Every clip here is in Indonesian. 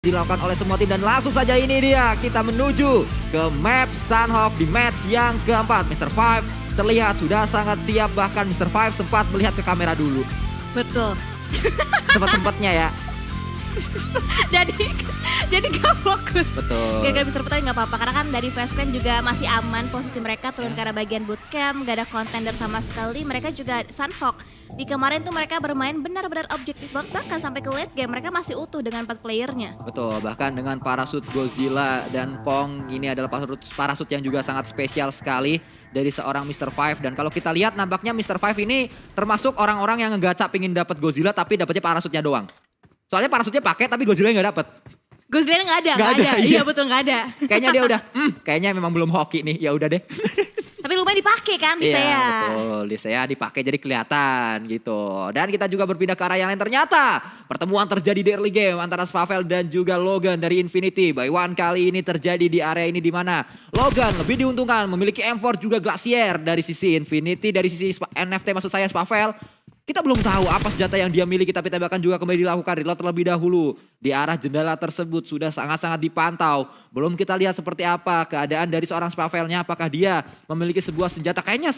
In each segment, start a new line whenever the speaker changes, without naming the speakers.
dilakukan oleh semua tim dan langsung saja ini dia kita menuju ke map Sunhawk di match yang keempat. Mr. Five terlihat sudah sangat siap, bahkan Mr. Five sempat melihat ke kamera dulu.
Betul.
Sempat-sempatnya ya.
jadi gak fokus.
Betul.
Gagal Mr. Putra gak apa-apa karena kan dari Fast Clan juga masih aman posisi mereka, turun ke arah bagian bootcamp, gak ada contender sama sekali. Mereka juga Sunhawk. Di kemarin tuh mereka bermain benar-benar objektif banget, bahkan sampai ke late game mereka masih utuh dengan 4 playernya.
Betul, bahkan dengan parasut Godzilla dan Pong, ini adalah parasut yang juga sangat spesial sekali dari seorang Mr. Five. Dan kalau kita lihat nampaknya Mr. Five ini termasuk orang-orang yang ngegaca pingin dapat Godzilla tapi dapatnya parasutnya doang. Soalnya parasutnya pakai tapi Godzilla nggak dapet.
Godzilla nggak ada. Iya betul nggak ada.
Kayaknya dia udah, kayaknya memang belum hoki nih, ya udah deh.
Tapi lumayan dipakai kan di saya.
Iya betul, di saya dipakai jadi kelihatan gitu. Dan kita juga berpindah ke arah yang lain, ternyata pertemuan terjadi di early game antara Spavel dan juga Logan dari Infinity. By One kali ini terjadi di area ini di mana Logan lebih diuntungkan memiliki M4 juga Glacier dari sisi Infinity, dari sisi NFT maksud saya Spavel. Kita belum tahu apa senjata yang dia miliki, tapi tembakan juga kembali dilakukan. Reload terlebih dahulu. Di arah jendela tersebut sudah sangat-sangat dipantau. Belum kita lihat seperti apa keadaan dari seorang Spavelnya. Apakah dia memiliki sebuah senjata kayaknya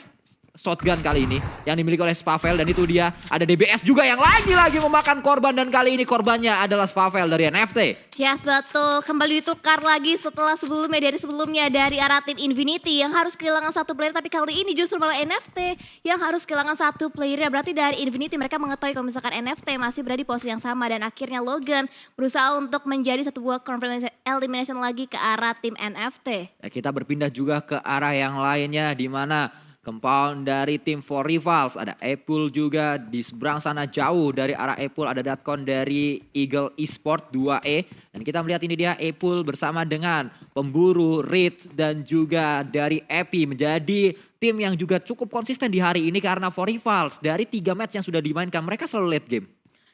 shotgun kali ini yang dimiliki oleh Spavel, dan itu dia ada DBS juga yang lagi-lagi memakan korban, dan kali ini korbannya adalah Spavel dari NFT.
Yes betul, kembali ditukar lagi setelah sebelumnya dari arah tim Infinity yang harus kehilangan satu player, tapi kali ini justru malah NFT yang harus kehilangan satu player. Berarti dari Infinity mereka mengetahui kalau misalkan NFT masih berada di posisi yang sama, dan akhirnya Logan berusaha untuk menjadi satu buah confirmation elimination lagi ke arah tim NFT.
Ya, kita berpindah juga ke arah yang lainnya di mana compound dari tim For Rivals, ada Apple juga di seberang sana jauh dari arah Apple, ada Datkon dari Eagle Esport 2E. Dan kita melihat ini dia Apple bersama dengan pemburu Reed dan juga dari Epi menjadi tim yang juga cukup konsisten di hari ini, karena For Rivals dari 3 match yang sudah dimainkan mereka selalu late game.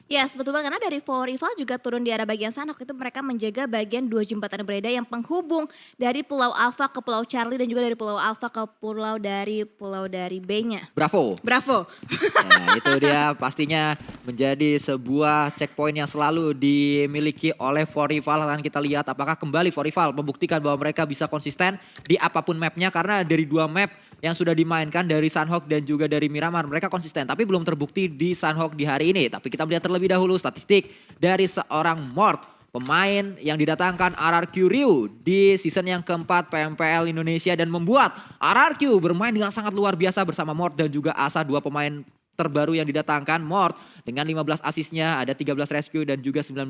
Yes, betul banget, karena dari For Rival juga turun di arah bagian sana. Waktu itu mereka menjaga bagian 2 jembatan berbeda yang penghubung dari Pulau Alpha ke Pulau Charlie, dan juga dari Pulau Alpha ke pulau dari B-nya.
Bravo. Nah, itu dia pastinya menjadi sebuah checkpoint yang selalu dimiliki oleh For Rival. Akan kita lihat apakah kembali For Rival membuktikan bahwa mereka bisa konsisten di apapun mapnya, karena dari 2 map yang sudah dimainkan dari Sunhawk dan juga dari Miramar mereka konsisten, tapi belum terbukti di Sunhawk di hari ini. Tapi kita melihat terlebih dahulu statistik dari seorang Mort, pemain yang didatangkan RRQ Ryu di season yang keempat PMPL Indonesia, dan membuat RRQ bermain dengan sangat luar biasa bersama Mort dan juga Asa, 2 pemain terbaru yang didatangkan. Mort dengan 15 asisnya, ada 13 rescue dan juga 19%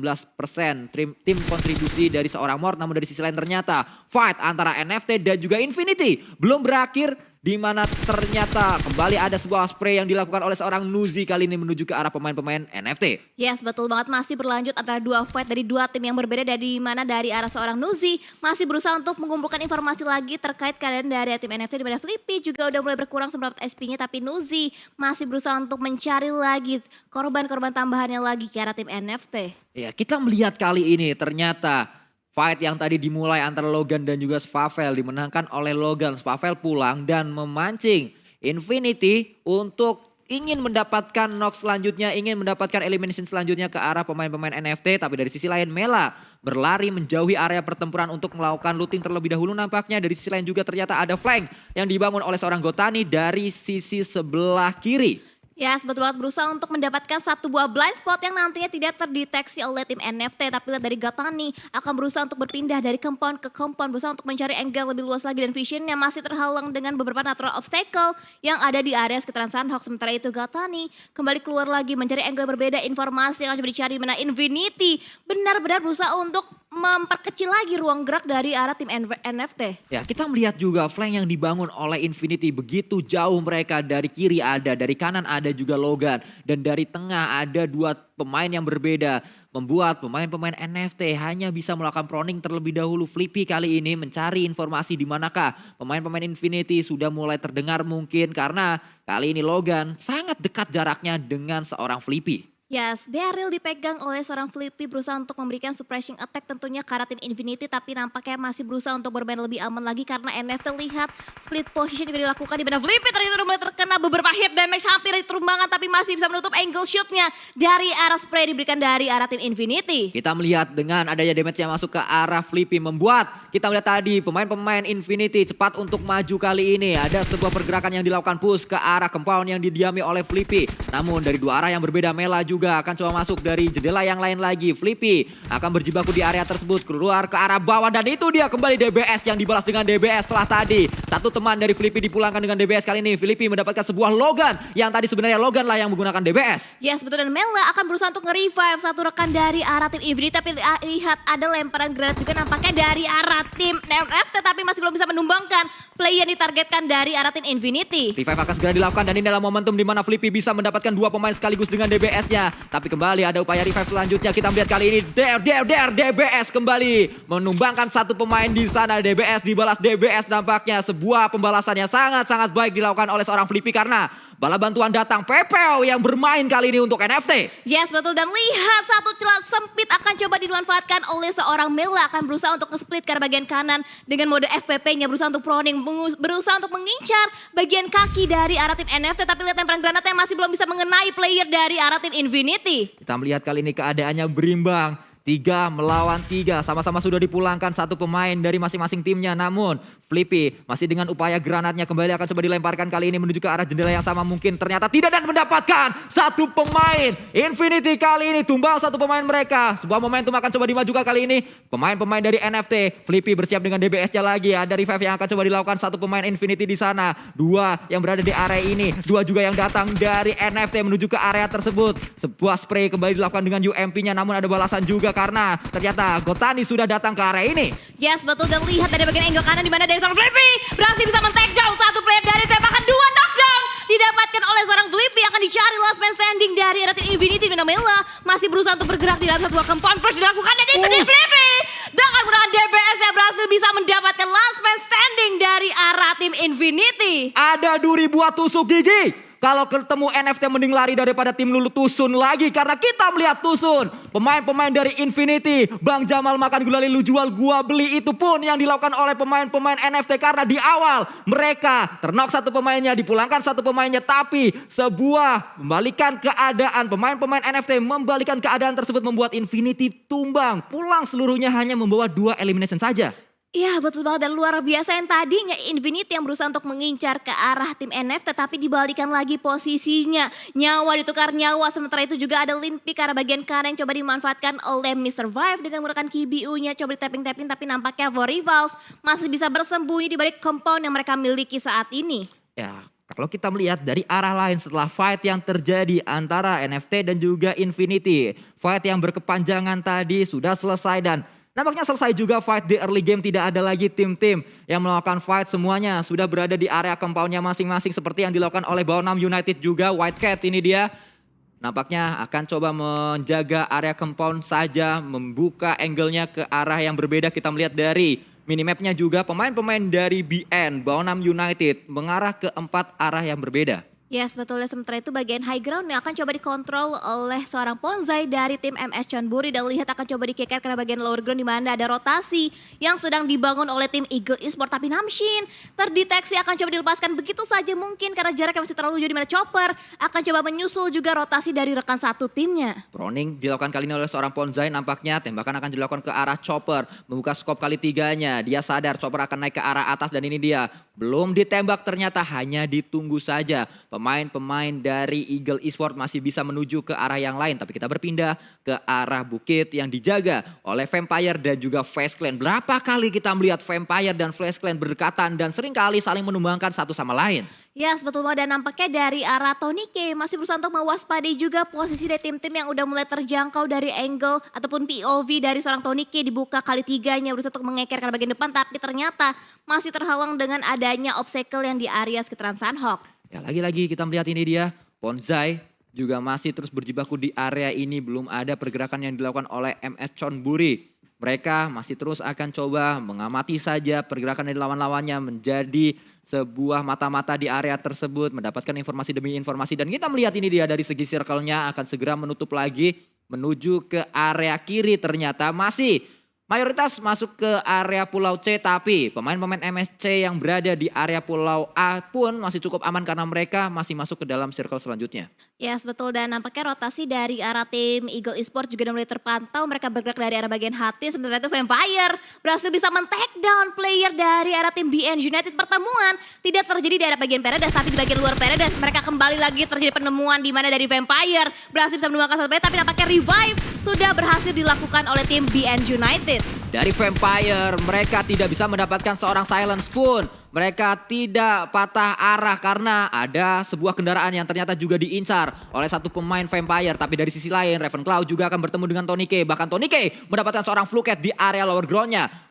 tim kontribusi dari seorang Mort. Namun dari sisi lain ternyata fight antara NFT dan juga Infinity belum berakhir, di mana ternyata kembali ada sebuah spray yang dilakukan oleh seorang Nuzi kali ini menuju ke arah pemain-pemain NFT.
Yes, betul banget, masih berlanjut antara 2 fight dari 2 tim yang berbeda, dari mana dari arah seorang Nuzi masih berusaha untuk mengumpulkan informasi lagi terkait keadaan dari tim NFT, di mana Flippy juga udah mulai berkurang seberapa SP-nya, tapi Nuzi masih berusaha untuk mencari lagi korban-korban tambahannya lagi ke arah tim NFT.
Ya, kita melihat kali ini ternyata fight yang tadi dimulai antara Logan dan juga Spavel dimenangkan oleh Logan. Spavel pulang dan memancing Infinity untuk ingin mendapatkan knock selanjutnya, ingin mendapatkan elimination selanjutnya ke arah pemain-pemain NFT. Tapi dari sisi lain Mela berlari menjauhi area pertempuran untuk melakukan looting terlebih dahulu nampaknya. Dari sisi lain juga ternyata ada flank yang dibangun oleh seorang Gotani dari sisi sebelah kiri.
Yes, betul banget, berusaha untuk mendapatkan satu buah blind spot yang nantinya tidak terdeteksi oleh tim NFT. Tapi lihat dari Gatani akan berusaha untuk berpindah dari compound ke compound, berusaha untuk mencari angle lebih luas lagi, dan visionnya masih terhalang dengan beberapa natural obstacle yang ada di area sekitaran Sunhawk. Sementara itu Gatani kembali keluar lagi mencari angle berbeda, informasi yang coba dicari, mana Infinity benar-benar berusaha untuk memperkecil lagi ruang gerak dari arah tim NFT.
Ya, kita melihat juga flank yang dibangun oleh Infinity begitu jauh mereka. Dari kiri ada, dari kanan ada juga Logan, dan dari tengah ada 2 pemain yang berbeda, membuat pemain-pemain NFT hanya bisa melakukan proning terlebih dahulu. Flippy kali ini mencari informasi di manakah pemain-pemain Infinity sudah mulai terdengar mungkin, karena kali ini Logan sangat dekat jaraknya dengan seorang Flippy.
Yes, Beryl dipegang oleh seorang Flippy berusaha untuk memberikan suppressing attack tentunya ke arah tim Infinity tapi nampaknya masih berusaha untuk bermain lebih aman lagi karena NFT lihat split position juga dilakukan di mana Flippy ternyata udah mulai terkena beberapa hit damage hampir diturunkan tapi masih bisa menutup angle shootnya dari arah spray diberikan dari arah tim Infinity.
Kita melihat dengan adanya damage yang masuk ke arah Flippy membuat kita melihat tadi pemain-pemain Infinity cepat untuk maju kali ini. Ada sebuah pergerakan yang dilakukan push ke arah compound yang didiami oleh Flippy. Namun dari dua arah yang berbeda Mela juga akan coba masuk dari jendela yang lain lagi. Flippy akan berjibaku di area tersebut keluar ke arah bawah dan itu dia kembali DBS yang dibalas dengan DBS setelah tadi. Satu teman dari Flippy dipulangkan dengan DBS kali ini. Flippy mendapatkan sebuah Logan yang tadi sebenarnya Logan lah yang menggunakan DBS.
Yes betul dan Mela akan berusaha untuk nge-revive satu rekan dari arah tim Infinity tapi lihat ada lemparan granat juga nampaknya dari arah tim NFT tapi masih belum bisa menumbangkan player yang ditargetkan dari arah tim Infinity.
Revive akan segera dilakukan dan ini adalah momentum di mana Flippy bisa mendapatkan dua pemain sekaligus dengan DBS-nya. Tapi kembali ada upaya revive selanjutnya. Kita melihat kali ini DBS kembali menumbangkan satu pemain di sana. DBS dibalas DBS nampaknya sebuah pembalasan yang sangat-sangat baik dilakukan oleh seorang Flippy karena bala bantuan datang Pepeo yang bermain kali ini untuk NFT.
Yes betul dan lihat satu celah sempit akan coba dimanfaatkan oleh seorang Mela akan berusaha untuk nge-split ke arah bagian kanan dengan mode FPP-nya berusaha untuk proning, berusaha untuk mengincar bagian kaki dari arah tim NFT tapi lihat lemparan granatnya masih belum bisa mengenai player dari arah tim Infinity.
Kita melihat kali ini keadaannya berimbang. 3 melawan 3, sama-sama sudah dipulangkan satu pemain dari masing-masing timnya. Namun Flippy masih dengan upaya granatnya kembali akan coba dilemparkan kali ini menuju ke arah jendela yang sama. Mungkin ternyata tidak dan mendapatkan satu pemain. Infinity kali ini tumbang satu pemain mereka. Sebuah momentum akan coba dimajukan kali ini. Pemain-pemain dari NFT. Flippy bersiap dengan DBS-nya lagi. Ada revive yang akan coba dilakukan satu pemain Infinity di sana. 2 yang berada di area ini. 2 juga yang datang dari NFT menuju ke area tersebut. Sebuah spray kembali dilakukan dengan UMP-nya namun ada balasan juga karena ternyata Gotani sudah datang ke area ini.
Yes betul dan lihat dari bagian angle kanan di mana dari seorang Flippy berhasil bisa men-take down satu player dari tembakan 2 knockdown didapatkan oleh seorang Flippy akan dicari last man standing dari arah tim Infinity dan Mela masih berusaha untuk bergerak di dalam satu compound push dilakukan dan itu di Flippy dengan menggunakan DBS yang berhasil bisa mendapatkan last man standing dari arah tim Infinity.
Ada Duri buat tusuk gigi. Kalau ketemu NFT mending lari daripada tim Lulu Tusun lagi. Karena kita melihat Tusun. Pemain-pemain dari Infinity. Bang Jamal makan gulali lu jual gua beli. Itu pun yang dilakukan oleh pemain-pemain NFT. Karena di awal mereka ternok satu pemainnya. Dipulangkan satu pemainnya. Tapi sebuah membalikan keadaan. Pemain-pemain NFT membalikan keadaan tersebut. Membuat Infinity tumbang. Pulang seluruhnya hanya membawa 2 elimination saja.
Iya betul banget dan luar biasa yang tadinya Infinity yang berusaha untuk mengincar ke arah tim NFT tapi dibalikan lagi posisinya. Nyawa ditukar nyawa sementara itu juga ada Linpi ke arah bagian kanan yang coba dimanfaatkan oleh Mr. Vive dengan menggunakan KBU-nya coba di-tapping tapi nampaknya Vorivals masih bisa bersembunyi di balik compound yang mereka miliki saat ini.
Ya, kalau kita melihat dari arah lain setelah fight yang terjadi antara NFT dan juga Infinity. Fight yang berkepanjangan tadi sudah selesai dan nampaknya selesai juga fight di early game. Tidak ada lagi tim-tim yang melakukan fight. Semuanya sudah berada di area compoundnya masing-masing. Seperti yang dilakukan oleh Baonam United juga. White Cat ini dia. Nampaknya akan coba menjaga area compound saja. Membuka angle-nya ke arah yang berbeda. Kita melihat dari minimapnya juga. Pemain-pemain dari BN, Baonam United, mengarah ke 4 arah yang berbeda.
Yes betul ya sementara itu bagian high ground yang akan coba dikontrol oleh seorang Ponzai dari tim MS Chonburi dan lihat akan coba dikeker ke bagian lower ground di mana ada rotasi yang sedang dibangun oleh tim Eagle Esport tapi Namshin terdeteksi akan coba dilepaskan begitu saja mungkin karena jaraknya masih terlalu jauh di mana Chopper akan coba menyusul juga rotasi dari rekan satu timnya.
Proning dilakukan kali ini oleh seorang Ponzai nampaknya tembakan akan dilakukan ke arah Chopper membuka skop kali 3-nya. Dia sadar Chopper akan naik ke arah atas dan ini dia belum ditembak ternyata hanya ditunggu saja. Pemain-pemain dari Eagle Esport masih bisa menuju ke arah yang lain. Tapi kita berpindah ke arah bukit yang dijaga oleh Vampire dan juga Flash Clan. Berapa kali kita melihat Vampire dan Flash Clan berdekatan dan seringkali saling menumbangkan satu sama lain.
Yes betul banget dan nampaknya dari arah Tony K masih berusaha untuk mewaspadai juga posisi dari tim-tim yang udah mulai terjangkau dari angle ataupun POV dari seorang Tony K dibuka kali 3-nya berusaha untuk mengeker ke bagian depan tapi ternyata masih terhalang dengan adanya obstacle yang di area sekitaran Sunhawk.
Ya lagi-lagi kita melihat ini dia Ponzai juga masih terus berjibaku di area ini. Belum ada pergerakan yang dilakukan oleh MS Chonburi. mereka masih terus akan coba mengamati saja pergerakan dari lawan-lawannya, menjadi sebuah mata-mata di area tersebut, mendapatkan informasi demi informasi. Dan kita melihat ini dia dari segi circle-nya akan segera menutup lagi menuju ke area kiri, ternyata masih mayoritas masuk ke area Pulau C, tapi pemain-pemain MSC yang berada di area Pulau A pun masih cukup aman karena mereka masih masuk ke dalam circle selanjutnya.
Yes, betul, dan nampaknya rotasi dari arah tim Eagle Esports juga udah mulai terpantau. Mereka bergerak dari arah bagian hati, sementara itu Vampire berhasil bisa men-take down player dari arah tim BN United. Pertemuan tidak terjadi di arah bagian Paradise, tapi di bagian luar Paradise mereka kembali lagi terjadi penemuan di mana dari Vampire berhasil bisa menemukan satu player, tapi nampaknya revive sudah berhasil dilakukan oleh tim BN United.
Dari Vampire, mereka tidak bisa mendapatkan seorang silence pun. Mereka tidak patah arah karena ada sebuah kendaraan yang ternyata juga diincar oleh satu pemain Vampire. Tapi dari sisi lain, Ravenclaw juga akan bertemu dengan Tony K. Bahkan Tony K mendapatkan seorang fluket di area lower ground-nya.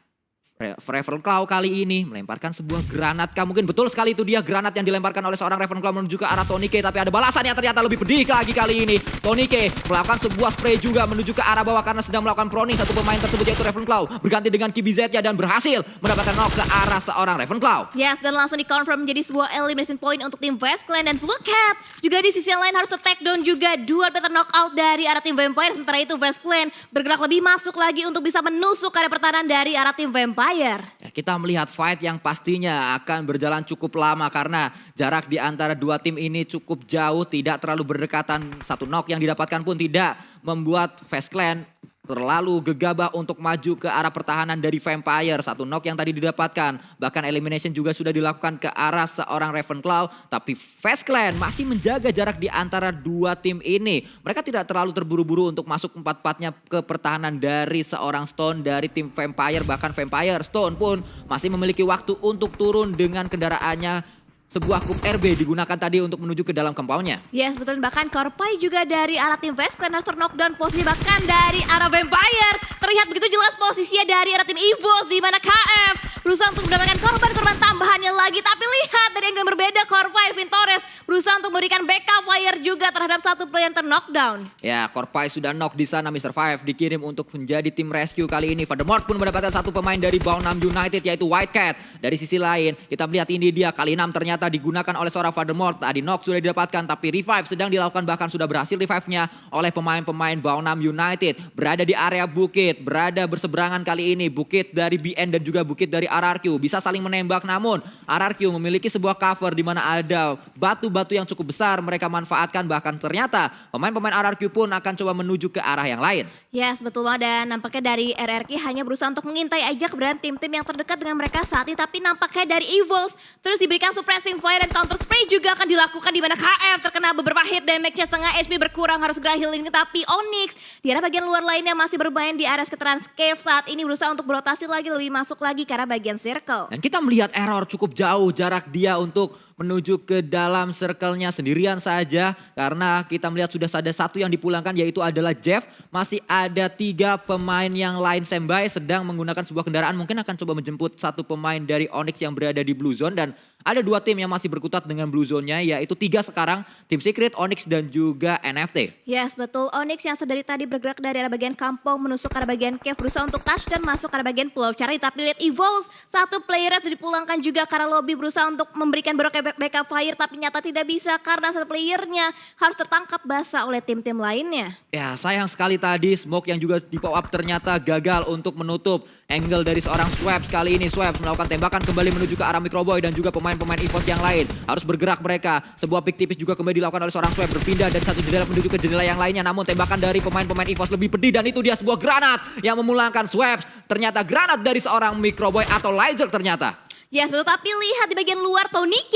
Ravenclaw kali ini melemparkan sebuah granat. Mungkin betul sekali itu dia granat yang dilemparkan oleh seorang Ravenclaw menuju ke arah Tony K. Tapi ada balasan yang ternyata lebih pedih lagi kali ini. Tony K melakukan sebuah spray juga menuju ke arah bawah karena sedang melakukan proning satu pemain tersebut yaitu Ravenclaw. Berganti dengan KBZ-nya dan berhasil mendapatkan knock ke arah seorang Ravenclaw.
Yes, dan langsung dikonfirm menjadi sebuah elimination point untuk tim Westclan. Dan Fluket juga di sisi yang lain harus take down juga dua better knockout dari arah tim Vampire. Sementara itu Westclan bergerak lebih masuk lagi untuk bisa menusuk area pertahanan dari arah tim Vampire.
Ya, kita melihat fight yang pastinya akan berjalan cukup lama karena jarak di antara dua tim ini cukup jauh, tidak terlalu berdekatan. Satu knock yang didapatkan pun tidak membuat Westclan terlalu gegabah untuk maju ke arah pertahanan dari Vampire. Satu knock yang tadi didapatkan, bahkan elimination juga sudah dilakukan ke arah seorang Ravenclaw. Tapi Westclan masih menjaga jarak di antara dua tim ini. Mereka tidak terlalu terburu-buru untuk masuk empat-empatnya ke pertahanan dari seorang Stone dari tim Vampire. Bahkan Vampire Stone pun masih memiliki waktu untuk turun dengan kendaraannya. Sebuah kup RB digunakan tadi untuk menuju ke dalam compound-nya.
Yes, betul. Bahkan Korpai juga dari arah tim Westclan harus knockdown posisi, bahkan dari arah Vampire. Terlihat begitu jelas posisinya dari arah tim EVOS, di mana KF berusaha untuk mendapatkan korban-korban tambahannya lagi. Tapi lihat dari yang berbeda, Korpai Vintores berusaha untuk memberikan backup fire juga terhadap satu player yang knockdown.
Ya, Korpai sudah knock di sana. Mr. Five dikirim untuk menjadi tim rescue kali ini. Voldemort pun mendapatkan satu pemain dari Baunam United yaitu White Cat. Dari sisi lain, kita melihat ini dia kali 6 ternyata digunakan oleh seorang Voldemort. Tadi knock sudah didapatkan, tapi revive sedang dilakukan, bahkan sudah berhasil revive-nya oleh pemain-pemain Baunam United. Berada di area bukit, berada berseberangan kali ini. Bukit dari BN dan juga bukit dari RRQ. Bisa saling menembak, namun RRQ memiliki sebuah cover di mana ada batu-batu yang cukup besar. Mereka manfaatkan, bahkan ternyata pemain-pemain RRQ pun akan coba menuju ke arah yang lain.
Yes, betul banget. Dan nampaknya dari RRQ hanya berusaha untuk mengintai aja keberadaan tim-tim yang terdekat dengan mereka saat ini. Tapi nampaknya dari EVOS terus diberikan suppressing fire dan counter spray juga akan dilakukan, di mana KF terkena beberapa hit damage-nya, setengah HP berkurang, harus segera healing. Tapi Onyx di arah bagian luar lainnya masih bermain di area sekitaran cave saat ini, berusaha untuk berotasi lagi, lebih masuk lagi ke arah bagian circle.
Dan kita melihat Error cukup jauh jarak dia untuk menuju ke dalam circle-nya sendirian saja. Karena kita melihat sudah ada satu yang dipulangkan yaitu adalah Jeff. Masih ada 3 pemain yang lain standby sedang menggunakan sebuah kendaraan. Mungkin akan coba menjemput satu pemain dari Onyx yang berada di Blue Zone. Dan ada 2 tim yang masih berkutat dengan Blue Zone-nya, yaitu 3 sekarang. Tim Secret, Onyx dan juga NFT.
Yes, betul. Onyx yang sedari tadi bergerak dari arah bagian kampung menusuk ke arah bagian cave, berusaha untuk touch dan masuk ke arah bagian pulau cari. Tapi lihat EVOS, satu player itu dipulangkan juga ke arah lobby, berusaha untuk memberikan backup fire, tapi nyata tidak bisa karena satu playernya harus tertangkap basah oleh tim-tim lainnya.
Ya, sayang sekali tadi smoke yang juga di pop up ternyata gagal untuk menutup angle dari seorang Swaps kali ini. Swaps melakukan tembakan kembali menuju ke arah Microboy dan juga pemain-pemain EVOS yang lain. Harus bergerak mereka. Sebuah pick tipis juga kembali dilakukan oleh seorang Swaps, berpindah dari satu jendela menuju ke jendela yang lainnya. Namun tembakan dari pemain-pemain EVOS lebih pedih, dan itu dia sebuah granat yang memulangkan Swaps. Ternyata granat dari seorang Microboy atau Lizer ternyata.
Yes, betul. Tapi lihat di bagian luar, Tony K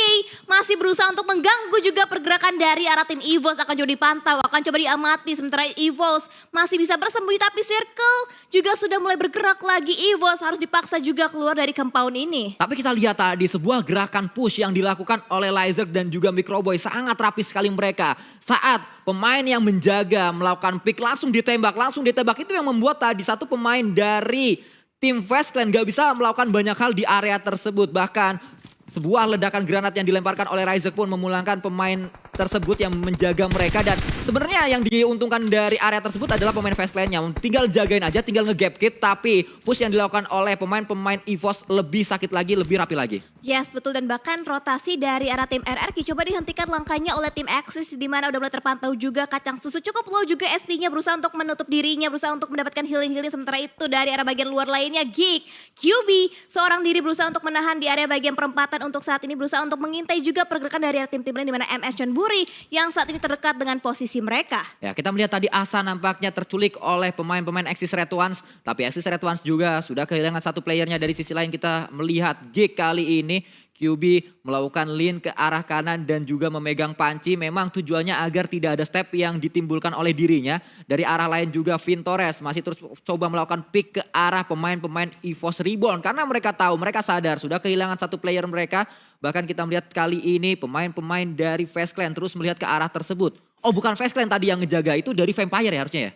masih berusaha untuk mengganggu juga pergerakan dari arah tim EVOS. Akan coba dipantau, akan coba diamati. Sementara EVOS masih bisa bersembunyi, tapi Circle juga sudah mulai bergerak lagi. EVOS harus dipaksa juga keluar dari compound ini.
Tapi kita lihat tadi sebuah gerakan push yang dilakukan oleh Lizer dan juga Microboy. Sangat rapi sekali mereka. Saat pemain yang menjaga melakukan pick langsung ditembak. Itu yang membuat tadi satu pemain dari tim Westclan gak bisa melakukan banyak hal di area tersebut. Bahkan sebuah ledakan granat yang dilemparkan oleh Ryzer pun memulangkan pemain tersebut yang menjaga mereka. Dan sebenarnya yang diuntungkan dari area tersebut adalah pemain fast lane-nya. Tinggal jagain aja, tinggal nge-gap kit. Tapi push yang dilakukan oleh pemain-pemain EVOS lebih sakit lagi, lebih rapi lagi.
Yes, betul, dan bahkan rotasi dari arah tim RRQ coba dihentikan langkahnya oleh tim Axis, di mana udah mulai terpantau juga kacang susu cukup low juga SP-nya, berusaha untuk menutup dirinya, berusaha untuk mendapatkan healing-healing. Sementara itu dari arah bagian luar lainnya Geek, QB seorang diri berusaha untuk menahan di area bagian perempatan, untuk saat ini berusaha untuk mengintai juga pergerakan dari tim-tim lain, di mana MS Chonburi yang saat ini terdekat dengan posisi mereka.
Ya, kita melihat tadi Asa nampaknya terculik oleh pemain-pemain Axis Red Ones, tapi Axis Red Ones juga sudah kehilangan satu playernya. Dari sisi lain kita melihat Geek kali ini QB melakukan lean ke arah kanan dan juga memegang panci. Memang tujuannya agar tidak ada step yang ditimbulkan oleh dirinya. Dari arah lain juga Vintores masih terus coba melakukan pick ke arah pemain-pemain EVOS Reborn. Karena mereka tahu, mereka sadar sudah kehilangan satu player mereka. Bahkan kita melihat kali ini pemain-pemain dari Fast Clan terus melihat ke arah tersebut. Oh, bukan Fast Clan tadi yang ngejaga, itu dari Vampire ya harusnya ya?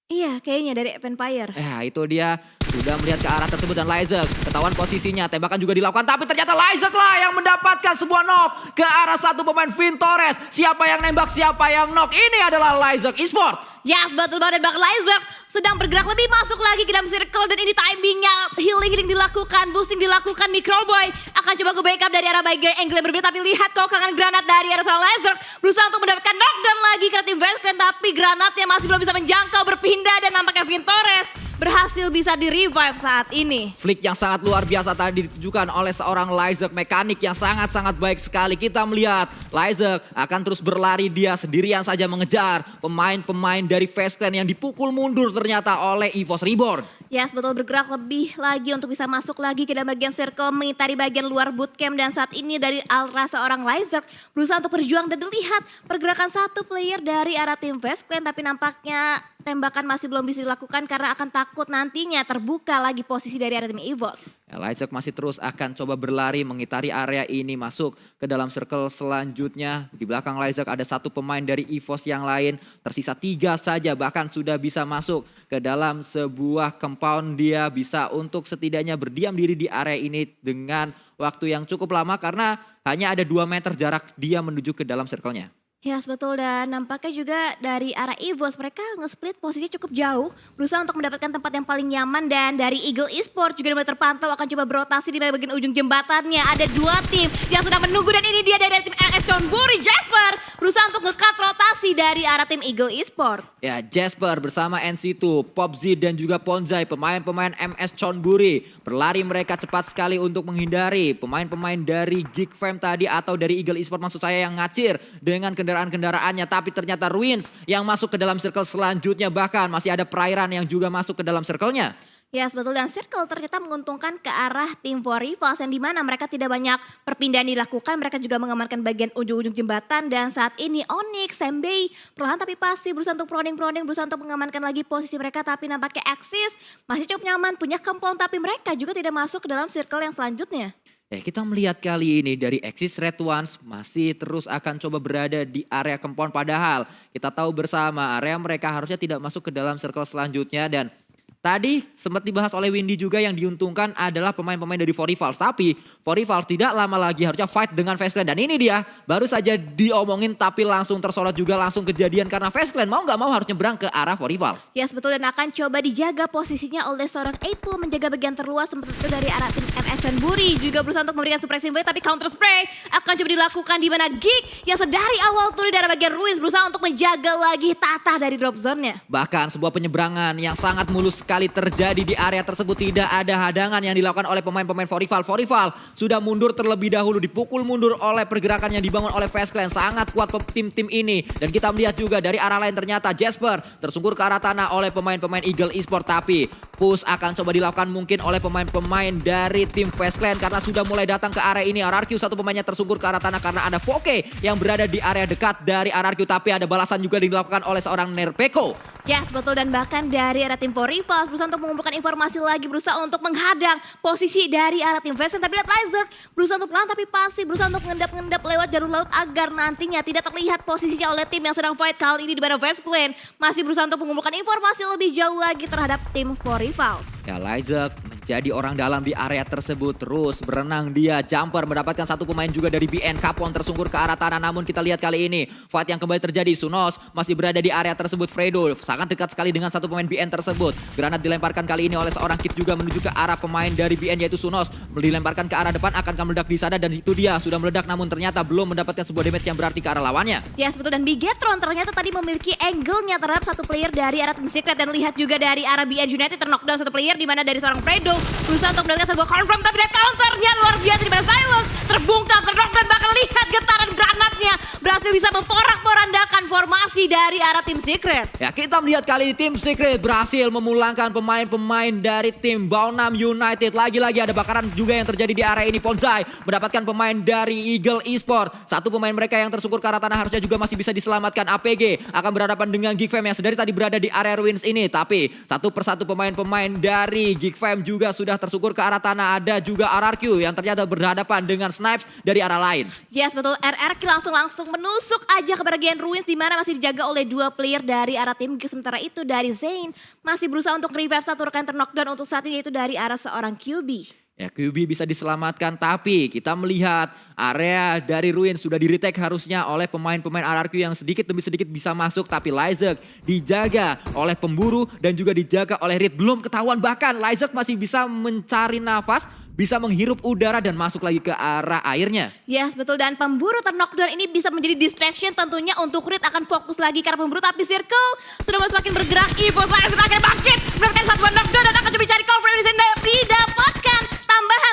Iya, kayaknya dari Vampire.
Ya, itu dia sudah melihat ke arah tersebut dan Lyzek ketahuan posisinya, tembakan juga dilakukan, tapi ternyata Lyzek lah yang mendapatkan sebuah knock ke arah satu pemain Vintores. Siapa yang nembak, siapa yang knock? Ini adalah Lyzek Esports.
Yes, betul banget, dan Lyzek sedang bergerak lebih masuk lagi ke dalam circle, dan ini timingnya healing dilakukan, boosting dilakukan. Microboy akan coba ke backup dari arah bagian angle yang berbeda, tapi lihat kokangan granat dari arah Lyzek berusaha untuk mendapatkan knockdown lagi ke tim Vestclan, tapi granatnya masih belum bisa menjangkau, berpindah, dan nampaknya Vintores berhasil bisa di-revive saat ini.
Flick yang sangat luar biasa tadi ditujukan oleh seorang Lyzek, mekanik yang sangat-sangat baik sekali. Kita melihat Lyzek akan terus berlari, dia sendirian saja mengejar pemain-pemain dari Fast Clan yang dipukul mundur ternyata oleh EVOS Reborn.
Yes, betul, bergerak lebih lagi untuk bisa masuk lagi ke dalam bagian circle, mengitari bagian luar bootcamp, dan saat ini dari arah seorang Lyzek berusaha untuk berjuang, dan dilihat pergerakan satu player dari arah tim Fast Clan, tapi nampaknya tembakan masih belum bisa dilakukan karena akan takut nantinya terbuka lagi posisi dari arah tim EVOS.
Lyzek masih terus akan coba berlari mengitari area ini, masuk ke dalam circle selanjutnya. Di belakang Lyzek ada satu pemain dari EVOS yang lain, tersisa 3 saja, bahkan sudah bisa masuk ke dalam sebuah compound. Dia bisa untuk setidaknya berdiam diri di area ini dengan waktu yang cukup lama karena hanya ada 2 meter jarak dia menuju ke dalam circle-nya.
Yes, betul, dan nampaknya juga dari arah EVOS mereka nge-split posisi cukup jauh, berusaha untuk mendapatkan tempat yang paling nyaman, dan dari Eagle Esports juga mulai terpantau akan coba berotasi di bagian ujung jembatannya. Ada 2 tim yang sedang menunggu, dan ini dia dari tim MS Chonburi. Jasper berusaha untuk nge-cut rotasi dari arah tim Eagle Esports.
Ya, Jasper bersama NC2, Popzi dan juga Ponzai, pemain-pemain MS Chonburi. Berlari mereka cepat sekali untuk menghindari pemain-pemain dari Geek Fam tadi atau dari Eagle Esports maksud saya yang ngacir dengan kendaraan-kendaraannya. Tapi ternyata Ruins yang masuk ke dalam circle selanjutnya, bahkan masih ada Prairan yang juga masuk ke dalam circle-nya.
Yes, betul, dan circle ternyata menguntungkan ke arah tim For Rivals, yang dimana mereka tidak banyak perpindahan dilakukan. Mereka juga mengamankan bagian ujung-ujung jembatan, dan saat ini Onyx, Sembei perlahan tapi pasti berusaha untuk proning, berusaha untuk mengamankan lagi posisi mereka. Tapi nampaknya Axis masih cukup nyaman, punya compound, tapi mereka juga tidak masuk ke dalam circle yang selanjutnya.
Kita melihat kali ini dari Axis Red Ones masih terus akan coba berada di area compound. Padahal kita tahu bersama area mereka harusnya tidak masuk ke dalam circle selanjutnya. Dan tadi sempat dibahas oleh Windy juga, yang diuntungkan adalah pemain-pemain dari For Rivals. Tapi For Rivals tidak lama lagi harusnya fight dengan Fast Clan. Dan ini dia baru saja diomongin tapi langsung tersorot juga, langsung kejadian. Karena Fast Clan mau gak mau harus nyebrang ke arah For Rivals.
Yes, betul, dan akan coba dijaga posisinya oleh seorang April, menjaga bagian terluas seperti itu dari arah tim MS Chonburi. Juga berusaha untuk memberikan suppressing blade, tapi counter spray akan coba dilakukan, di mana Geek yang sedari awal turun dari bagian Ruins berusaha untuk menjaga lagi Tata dari drop zone-nya.
Bahkan sebuah penyeberangan yang sangat mulus sekali terjadi di area tersebut. Tidak ada hadangan yang dilakukan oleh pemain-pemain For Rivals. For Rivals sudah mundur terlebih dahulu, dipukul mundur oleh pergerakan yang dibangun oleh Fast Clan. Sangat kuat tim-tim ini. Dan kita melihat juga dari arah lain ternyata Jasper tersungkur ke arah tanah oleh pemain-pemain Eagle Esports. Tapi push akan coba dilakukan mungkin oleh pemain-pemain dari tim Fast Clan karena sudah mulai datang ke area ini. RRQ satu pemainnya tersungkur ke arah tanah karena ada Foke yang berada di area dekat dari RRQ. Tapi ada balasan juga dilakukan oleh seorang Nerpeko.
Yes, betul, dan bahkan dari arah tim For Rivals berusaha untuk mengumpulkan informasi lagi, berusaha untuk menghadang posisi dari arah tim Fast Clan. Tapi lihat Lyzek berusaha untuk pelan tapi pasti berusaha untuk mengendap-endap lewat jalur laut agar nantinya tidak terlihat posisinya oleh tim yang sedang fight kali ini, di mana Fast Clan masih berusaha untuk mengumpulkan informasi lebih jauh lagi terhadap tim For Rivals.
Ya, Lyzek jadi orang dalam di area tersebut. Terus berenang dia, jumper mendapatkan satu pemain juga dari BN. Capone tersungkur ke arah tanah, namun kita lihat kali ini fight yang kembali terjadi. Sunos masih berada di area tersebut. Fredo sangat dekat sekali dengan satu pemain BN tersebut. Granat dilemparkan kali ini oleh seorang Kid juga menuju ke arah pemain dari BN yaitu Sunos. Dilemparkan ke arah depan, akan meledak di sana dan itu dia sudah meledak, namun ternyata belum mendapatkan sebuah damage yang berarti ke arah lawannya.
Yes, betul. Dan Bigetron ternyata tadi memiliki angle-nya terhadap satu player dari arah Team Secret. Dan lihat juga dari arah BN United terknockdown satu player, di mana dari seorang Fredo berusaha untuk mendapatkan sebuah confirm, tapi lihat counternya luar biasa di mana Silence terbungkam, terknockdown, bahkan lihat getaran granatnya berhasil bisa memporak-porandakan formasi dari arah Team Secret.
Ya, kita melihat kali ini Team Secret berhasil memulangkan pemain-pemain dari tim Baunam United. Lagi-lagi ada bakaran juga yang terjadi di area ini. Ponzai mendapatkan pemain dari Eagle Esport. Satu pemain mereka yang tersungkur ke arah tanah harusnya juga masih bisa diselamatkan. APG akan berhadapan dengan Geekfam yang sedari tadi berada di area ruins ini. Tapi satu persatu pemain-pemain dari Geekfam juga sudah tersungkur ke arah tanah. Ada juga RRQ yang ternyata berhadapan dengan Snipes dari arah lain.
Yes, betul. RRQ langsung menusuk aja ke bagian ruins, di mana masih dijaga oleh dua player dari arah tim Geek. Sementara itu dari Zain masih berusaha untuk revive satu rekan terknockdown untuk saat ini, yaitu dari arah seorang QB.
Ya, QB bisa diselamatkan, tapi kita melihat area dari ruin sudah di-retake harusnya oleh pemain-pemain RRQ yang sedikit demi sedikit bisa masuk. Tapi Lyzek dijaga oleh pemburu dan juga dijaga oleh Reed. Belum ketahuan, bahkan Lyzek masih bisa mencari nafas, bisa menghirup udara dan masuk lagi ke arah airnya.
Yes, betul. Dan pemburu terknockdown ini bisa menjadi distraction tentunya untuk Reed akan fokus lagi karena pemburu. Tapi Circle sudah mulai semakin bergerak. Evo akhirnya bangkit, mendapatkan satu knockdown dan akan coba cari cover ini didapatkan.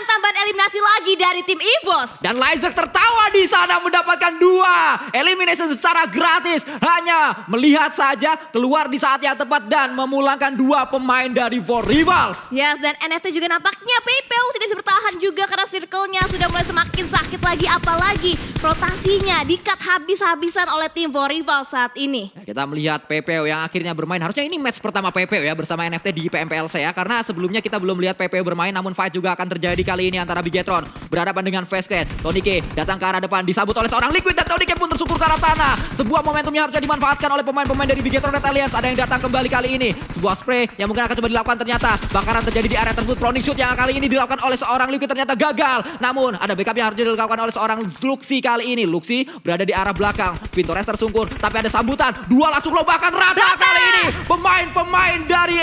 Tambahan eliminasi lagi dari tim EVOS.
Dan Lyzek tertawa di sana mendapatkan 2 elimination secara gratis. Hanya melihat saja keluar di saat yang tepat dan memulangkan 2 pemain dari For Rivals.
Yes, dan NFT juga nampaknya PPO tidak bisa bertahan juga karena circle-nya sudah mulai semakin sakit lagi. Apalagi rotasinya di-cut habis-habisan oleh tim For Rivals saat ini.
Nah, kita melihat PPO yang akhirnya bermain. Harusnya ini match pertama PPO ya bersama NFT di PMPLC ya. Karena sebelumnya kita belum lihat PPO bermain, namun fight juga akan terjadi kali ini antara Bigetron berhadapan dengan Faceclan. Tonike datang ke arah depan, disambut oleh seorang Liquid dan Tonike pun tersungkur ke arah tanah. Sebuah momentumnya harusnya dimanfaatkan oleh pemain-pemain dari Bigetron Red Alliance. Ada yang datang kembali kali ini. Sebuah spray yang mungkin akan coba dilakukan, ternyata bakaran terjadi di area tersebut. Proning shoot yang kali ini dilakukan oleh seorang Liquid ternyata gagal. Namun ada backup yang harus dilakukan oleh seorang Luxi kali ini. Luxi berada di arah belakang. Pintores tersungkur, tapi ada sambutan. 2 langsung bahkan rata kali ini. Pemain-pemain dari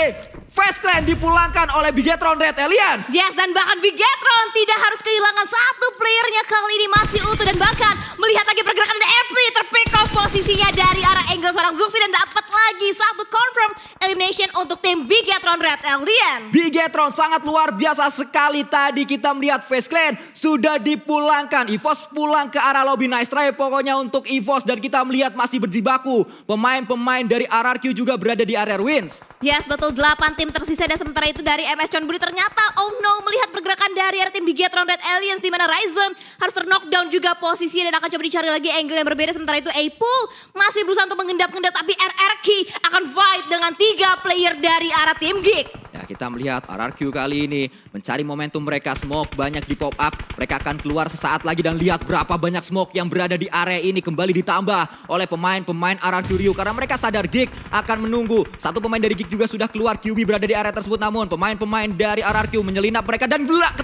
Faceclan dipulangkan oleh Bigetron Red Alliance.
Yes, dan bahkan Bigetron tidak harus kehilangan satu playernya kali ini, masih utuh. Dan bahkan melihat lagi pergerakan dari FP, terpick off posisinya dari arah angle seorang Zuxi dan dapat lagi satu confirm elimination untuk tim Bigetron Red Alliance.
Bigetron sangat luar biasa sekali. Tadi kita melihat Faceclan sudah dipulangkan. EVOS pulang ke arah lobby. Nice try pokoknya untuk EVOS. Dan kita melihat masih berjibaku. Pemain-pemain dari RRQ juga berada di area ruins.
Yes, betul. 8 tim tersisa dan sementara itu dari MS Chonburi ternyata oh no, melihat pergerakan dari tim Bigetron Red Alliance di mana Ryzen harus terknockdown juga posisinya dan akan coba dicari lagi angle yang berbeda. Sementara itu A-Pool masih berusaha untuk mengendap-endap, tapi RRQ akan fight dengan 3 player dari arah tim Geek.
Ya, kita melihat RRQ kali ini mencari momentum mereka. Smoke banyak di pop up. Mereka akan keluar sesaat lagi dan lihat berapa banyak smoke yang berada di area ini. Kembali ditambah oleh pemain-pemain RRQ Rio karena mereka sadar Geek akan menunggu. Satu pemain dari Geek juga sudah keluar. QB berada di area tersebut, namun pemain-pemain dari RRQ menyelinap mereka dan nggak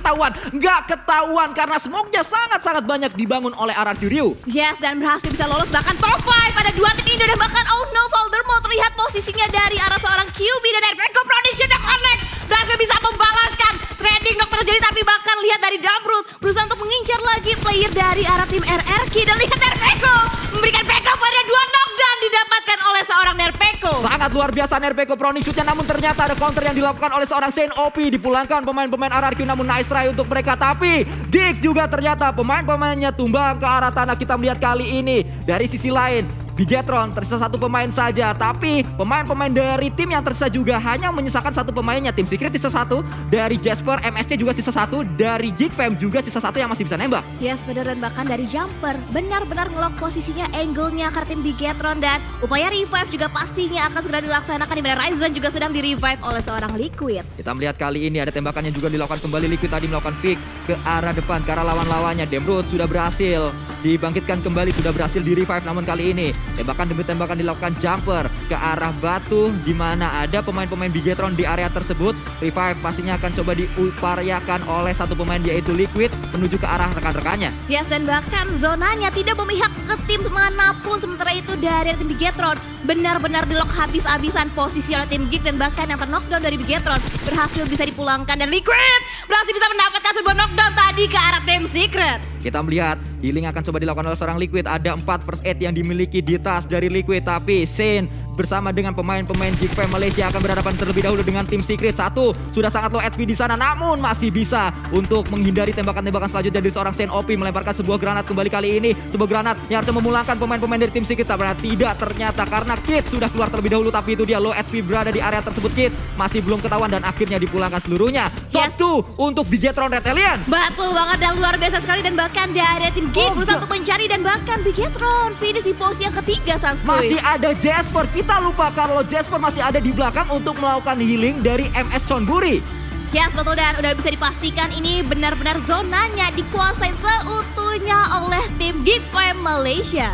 ketahuan karena smoke-nya sangat-sangat banyak dibangun oleh RRQ Rio.
Yes, dan berhasil bisa lolos bahkan top 5 pada 2 tim ini dan bahkan oh no, Voldemort terlihat posisinya dari arah seorang QB dan Erpeko Prediction yang connect berhasil bisa membalaskan. Trading knock terjadi, tapi bahkan lihat dari Damrut berusaha untuk mengincar lagi player dari arah tim RRQ dan lihat Erpeko memberikan backup pada 2 knockdown didapatkan oleh seorang Nerpeko.
Sangat luar biasa Nerpeko proning shootnya, namun ternyata ada counter yang dilakukan oleh seorang Saint OP. Dipulangkan pemain-pemain RRQ, namun nice try untuk mereka. Tapi Geek juga ternyata pemain-pemainnya tumbang ke arah tanah. Kita melihat kali ini dari sisi lain Bigetron tersisa 1 pemain saja, tapi pemain-pemain dari tim yang tersisa juga hanya menyisakan 1 pemainnya. Tim Secret sisa 1, dari Jasper, MSC juga sisa 1, dari Geekfam juga sisa 1 yang masih bisa nembak.
Yes, benar, dan bahkan dari Jumper benar-benar ngelock posisinya, angle-nya ke tim Bigetron dan upaya revive juga pastinya akan segera dilaksanakan di mana Ryzen juga sedang di-revive oleh seorang Liquid.
Kita melihat kali ini ada tembakannya juga dilakukan kembali. Liquid tadi melakukan pick ke arah depan, ke arah lawan-lawannya. Demrut sudah berhasil dibangkitkan kembali, sudah berhasil di revive. Namun kali ini tembakan demi tembakan dilakukan jumper ke arah batu di mana ada pemain-pemain Bigetron di area tersebut. Revive pastinya akan coba diupayakan oleh satu pemain yaitu Liquid menuju ke arah rekan-rekannya.
Yes, dan bahkan zonanya tidak memihak ke tim manapun. Sementara itu dari tim Bigetron benar-benar di-lock habis-habisan posisi oleh tim Geek, dan bahkan yang ter-knockdown dari Bigetron berhasil bisa dipulangkan, dan Liquid berhasil bisa mendapatkan sebuah knockdown tadi ke arah tim Secret.
Kita melihat healing akan coba dilakukan oleh seorang Liquid. Ada 4 first aid yang dimiliki di tas dari Liquid. Tapi Shane bersama dengan pemain-pemain Geek Fam Malaysia akan berhadapan terlebih dahulu dengan tim Secret. Satu sudah sangat low HP di sana, namun masih bisa untuk menghindari tembakan-tembakan selanjutnya dari seorang Shane OP. Melemparkan sebuah granat kembali kali ini. Sebuah granat yang harus memulangkan pemain-pemain dari tim Secret. Tapi tidak ternyata karena Kid sudah keluar terlebih dahulu. Tapi itu dia low HP berada di area tersebut. Kid masih belum ketahuan dan akhirnya dipulangkan seluruhnya.
Yes.
Satu untuk Bigetron Red Aliens.
Betul banget, dan luar biasa sekali, dan bahkan dari tim Geek berusaha untuk mencari, dan bahkan Bigetron finish di posisi yang ketiga, Sanskuy.
Masih ada Jasper, kita lupa kalau Jasper masih ada di belakang untuk melakukan healing dari MS Chonburi.
Yes, betul, dan udah bisa dipastikan ini benar-benar zonanya dikuasain seutuhnya oleh tim Geek Fam Malaysia.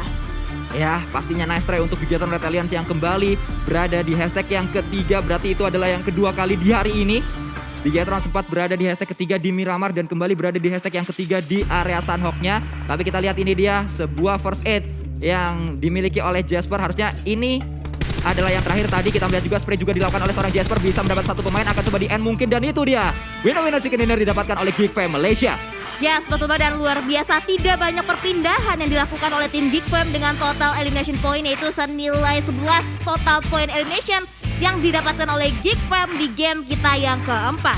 Ya, pastinya nice try untuk Bigetron Red Aliens yang kembali berada di hashtag yang ketiga. Berarti itu adalah yang kedua kali di hari ini. Bigetron sempat berada di hashtag ketiga di Miramar dan kembali berada di hashtag yang ketiga di area Sunhawk-nya. Tapi kita lihat ini dia sebuah first aid yang dimiliki oleh Jasper. Harusnya ini adalah yang terakhir. Tadi kita melihat juga spray juga dilakukan oleh seorang Jasper, bisa mendapat satu pemain, akan coba di end mungkin, dan itu dia winner chicken dinner didapatkan oleh Geek Fam Malaysia.
Yes, betul banget, dan luar biasa tidak banyak perpindahan yang dilakukan oleh tim Geek Fam dengan total elimination point yaitu senilai 11 total point elimination yang didapatkan oleh Geek Fam di game kita yang keempat.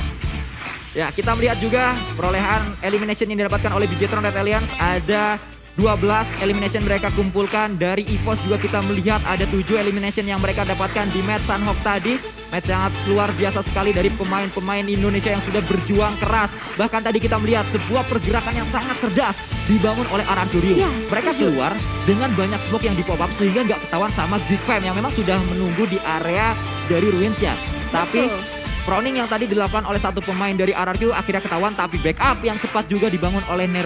Ya, kita melihat juga perolehan elimination yang didapatkan oleh Bigetron Red Aliens. Ada 12 elimination mereka kumpulkan. Dari EVOS juga kita melihat ada 7 elimination yang mereka dapatkan di match Sunhawk tadi. Match sangat luar biasa sekali dari pemain-pemain Indonesia yang sudah berjuang keras. Bahkan tadi kita melihat sebuah pergerakan yang sangat cerdas dibangun oleh Aranturium.
Ya,
mereka keluar dengan banyak smoke yang di pop up sehingga nggak ketahuan sama Geek Fam yang memang sudah menunggu di area dari ruinsnya. Tapi Proning yang tadi dilakukan oleh satu pemain dari RRQ akhirnya ketahuan, tapi backup yang cepat juga dibangun oleh Nerf